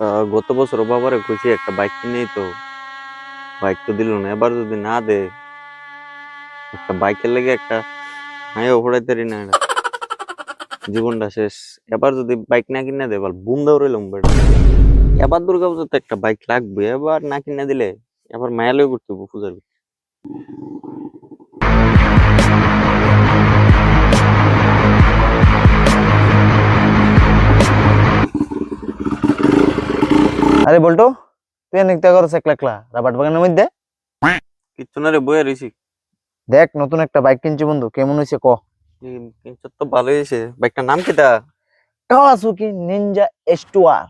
গত বছর বাবারে কইছি একটা বাইক কিনেই তো, বাইক তো দিল না। এবার যদি না দে, একটা বাইকের লেগে একটা হাইও ফোড়াইতে পারি না, এটা জীবনটা শেষ। এবার যদি বাইক না কিনে দে, বল বুমদাও রইলাম বেটা। এবার দুর্গা পুজোতে একটা বাইক লাগবে, এবার না কিনে দিলে এবার মায়ালয় করতে হবো পূজার। আরে বলতো তুই নিকটা করছ একলা একলা রাবার বাগানের মধ্যে? কিচ্ছু না রে, বইয়া রইছি। দেখ নতুন একটা বাইক কিনছি বন্ধু, কেমন হইছে ক? কিনছো তো ভালোই হয়েছে। বাইকটার নাম কিটা? Kawasaki Ninja S2R।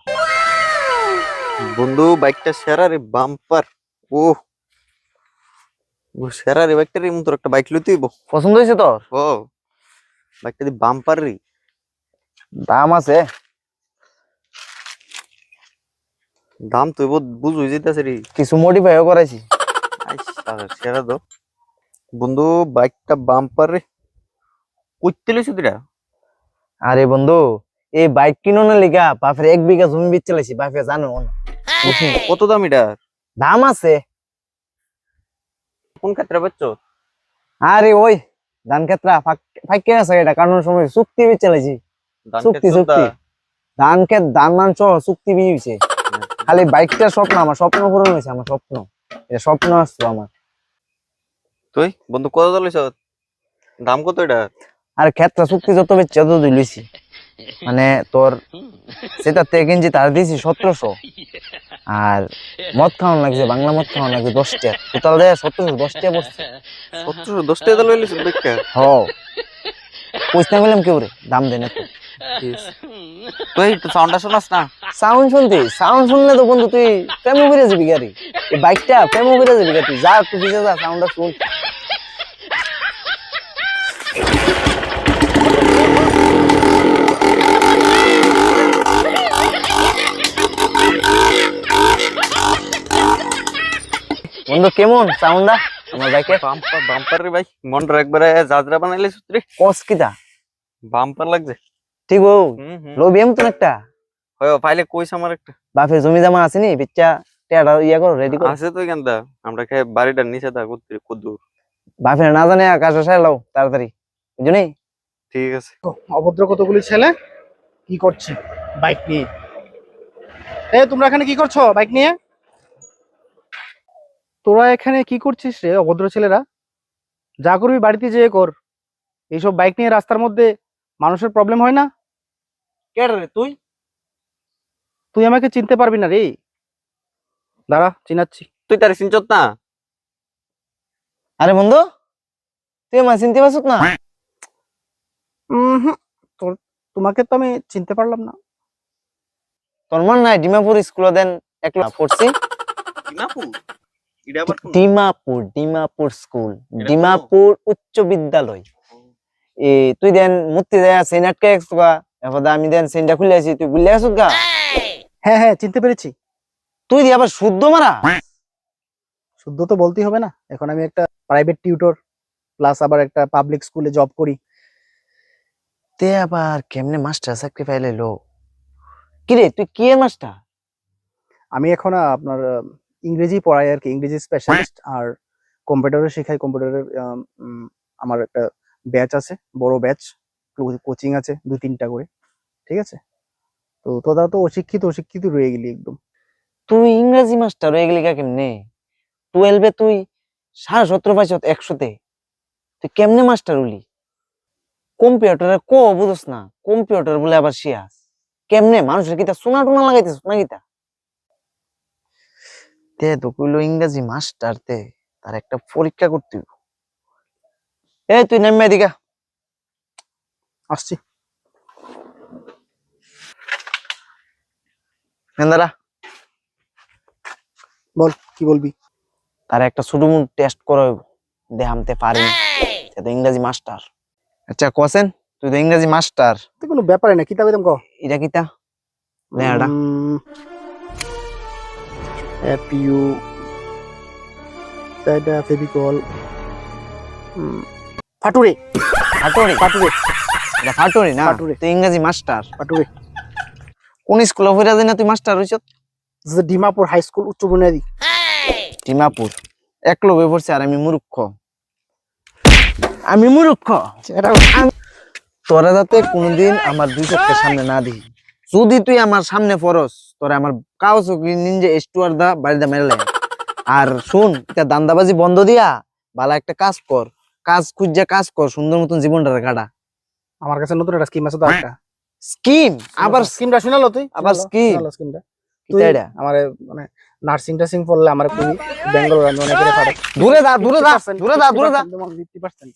বন্ধু বাইকটা সেরা রে, বাম্পার। ও সেরা রে, বাইকটার মতো তোর একটা বাইক লইতে হইব। পছন্দ হইছে তোর? ও বাইকটা দি বাম্পার রে। দাম আছে? দাম তো বুঝুই যেতেছে রে। কিছু মডিফাইও করাইছি। সেরা তো বন্ধু, বাইকটা বাম্পার রে। কইতে লইছ তুইরা? আরে বন্ধু এই বাইক কিনোর লিগা বাপের 1 বিঘা জমি বেচে লাইছি, বাপে জানো না। কত দাম এটা? দাম আছে। কোন ক্ষেত্রে বেচছো? আরে ওই ধান ক্ষেত্রা ফাইকে আছে, এটা কারণ সময় চুক্তি বেচে লাইছি। চুক্তি চুক্তি ধান ক্ষেত ধান মান সহ চুক্তি বিয়েছে। খালি বাইকটার স্বপ্ন, আমার স্বপ্ন পূরণ হয়েছে। আমার স্বপ্ন, এটা স্বপ্ন আসতো আমার। তুই বন্ধু কত লইছ? দাম কত এটা? আর ক্ষেত্রা চুক্তি যত বেচছে তত লইছি। মানে তোর সেটা থেকে কিনছি তার দিয়েছি 1700। আর মদ খাওয়ানো লাগছে, বাংলা মদ খাওয়ানো লাগছে 10 টাকা। টোটাল দেয় 1700, 10 টাকা পড়ছে। 10 টাকা লই লিছ বাইকটা? হ কইস না বললাম কেউ রে দাম দেয় না তো। তুই একটু সাউন্ডটা শোনাস না? সাউন্ড শুনতে, সাউন্ড শুনলে তো বন্ধু তুই প্রেমও করে যাবি গাড়ি। এই বাইকটা প্রেমও করে যাবি গাড়ি। যা তুই পিছে যা, সাউন্ডটা শুন। বন্ধু কেমন সাউন্ডটা আমার বাইকে? বাম্পার বাম্পার রে ভাই, মনটা একবারে জাজরা বানাইলে সূত্রে। কস কিটা বাম্পার লাগছে। ঠিক ও লবি এম তো একটা হয় পাইলে কইস আমার একটা। বাপে জমি জমা আছে নি বিচ্চা টেডা ইয়া করো, রেডি করো। আছে তো এখানটা, আমরা খাই বাড়িটার নিচে থাক কদ্দুর। বাপে না জানে আকাশ আসায় লাও তাড়াতাড়ি, বুঝলি? ঠিক আছে। অভদ্র কতগুলি ছেলে কি করছে বাইক নিয়ে? তোমরা এখানে কি করছো বাইক নিয়ে? তোরা এখানে কি করছিস রে অভদ্র ছেলেরা? যা করবি বাড়িতে যেয়ে কর। এইসব বাইক নিয়ে রাস্তার মধ্যে মানুষের প্রবলেম হয় না? কে রে তুই? তুই আমাকে চিনতে পারবি না রে। দাঁড়া চিনাচ্ছি। তুই তার চিনছত না? আরে বন্ধু তুই আমার চিনতে পারছিস না? তোর তোমাকে তো আমি চিনতে পারলাম না। তোর মন নাই ডিমাপুর স্কুলে দেন একলা পড়ছি? ডিমাপুর? এটা আবার কোন? ডিমাপুর স্কুল, ডিমাপুর উচ্চ বিদ্যালয়। এ তুই দেন মুক্তি দেয়া সেনাটকে একসুগা, এখন আমি দেন সেনটা খুলে আছি, তুই ভুলে আসুক গা? হ্যাঁ হ্যাঁ চিনতে পেরেছি। তুই দিয়ে আবার শুদ্ধ মারা? শুদ্ধ তো বলতেই হবে না, এখন আমি একটা প্রাইভেট টিউটর প্লাস আবার একটা পাবলিক স্কুলে জব করি। তে আবার কেমনে মাস্টার চাকরি পাইলে লো? কিরে তুই কি এর মাস্টার? আমি এখন আপনার ইংরেজি পড়াই আর কি, ইংরেজি স্পেশালিস্ট। আর কম্পিউটারে শেখাই। কম্পিউটারের আমার একটা ব্যাচ আছে, বড় ব্যাচ কোচিং আছে 2-3টা করে। ঠিক আছে, তো তোরা তো অশিক্ষিত অশিক্ষিত রয়ে গেলি একদম। তুই ইংরেজি মাস্টার হয়ে গেলি কেমনে? 12-এ তুই 17.5 পাইছ 100-তে, তুই কেমনে মাস্টার হলি? কম্পিউটারে কো বুঝছ না? কম্পিউটার বলে আবার শিয়াস কেমনে? মানুষের কিতা সোনা টোনা লাগাইতেছ না কিতা? তে তো কইলো ইংরেজি মাস্টার, তে তার একটা পরীক্ষা করতে হইব। এই তুই নেমে দিগা আসছি। নেন্দারা বল কি বলবি? তার একটা ছোট মোট টেস্ট করা হইব, দেখামতে পারি সে তো ইংরেজি মাস্টার। আচ্ছা কোসেন, তুই তো ইংরেজি মাস্টার, তো কোনো ব্যাপারে না, কিতাবে দাম ক। এটা কিতা লেয়াডা? এপিইউ এটা ফেভিকল ফাটুরে। ফাটুরি? ফাটুরে এটা ফাটুরি না? ফাটুরি। তুই ইংরেজি মাস্টার। ফাটুরে কোন স্কুলে পড়া দিনা তুই মাস্টার হইছ? ডিমাপুর হাই স্কুল উচ্চ বুনিয়াদী। ডিমাপুর একলগে পড়ছে আর আমি মূর্খ। আমি মূর্খ। তোরা যাতে কোনদিন আমার দুই চোখের সামনে না দিই। যদি তুই আমার সামনে পড়স তোরা আমার কাউচকি নিনজা স্টুয়ার দা বাড়িতে মেরে। আর শুন, এটা দান্দাবাজি বন্ধ দিয়া ভালো একটা কাজ কর, কাজ খুঁজে কাজ কর, সুন্দর মতন জীবনটা কাটা। আমার কাছে নতুন একটা স্কিম আছে তো একটা। স্কিম? আবার স্কিমটা শুনালো তুই? আবার স্কিম? স্কিমটা কিটা এটা? আমারে মানে নার্সিং টার্সিং পড়লে আমার খুবই বেঙ্গলোর আমি অনেক করে পারে। দূরে যা, দূরে যা, দূরে যা, দূরে যা। 50%